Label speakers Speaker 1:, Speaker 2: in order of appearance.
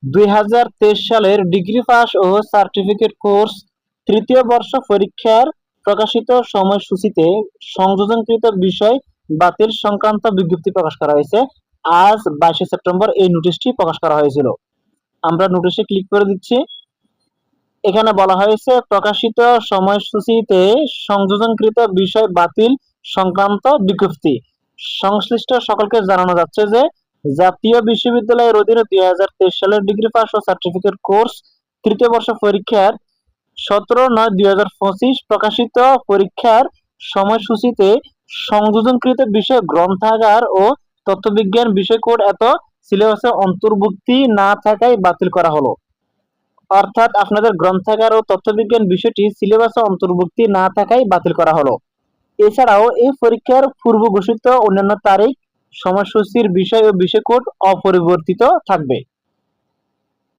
Speaker 1: 2023 সালের degree pass ও certificate course তৃতীয় বর্ষ পরীক্ষার প্রকাশিত সময়সূচিতে সংযোজনকৃত বিষয় বাতিল সংক্রান্ত বিজ্ঞপ্তি প্রকাশ করা হয়েছে। আজ 22 সেপ্টেম্বর এই নোটিশটি প্রকাশ করা হয়েছিল। আমরা নোটিশে ক্লিক করে দিচ্ছি। এখানে বলা হয়েছে প্রকাশিত সময়সূচিতে সংযোজনকৃত বিষয় বাতিল সংক্রান্ত বিজ্ঞপ্তি। সংশ্লিষ্ট সকলকে জানানো যাচ্ছে যে জাতীয় বিশ্ববিদ্যালয়ের অধীনে 2023 সালের ডিগ্রি পাস ও সার্টিফিকেট কোর্স তৃতীয় বর্ষ পরীক্ষার 17/9/2025 প্রকাশিত পরীক্ষার সময়সূচিতে সংযোজনকৃত বিষয় গ্রন্থাগার ও তথ্যবিজ্ঞান বিষয় কোড এত সিলেবাসে অন্তর্ভুক্তি না থাকায় বাতিল করা হলো। অর্থাৎ আপনাদের গ্রন্থাগার ও তথ্যবিজ্ঞান বিষয়টি সিলেবাসে অন্তর্ভুক্তি না থাকায় বাতিল করা হলো। এছাড়াও এই পরীক্ষার পূর্ব ঘোষিত অন্যান্য তারিখ, সময়সূচির বিষয় ও বিষয় কোড অপরিবর্তিত থাকবে।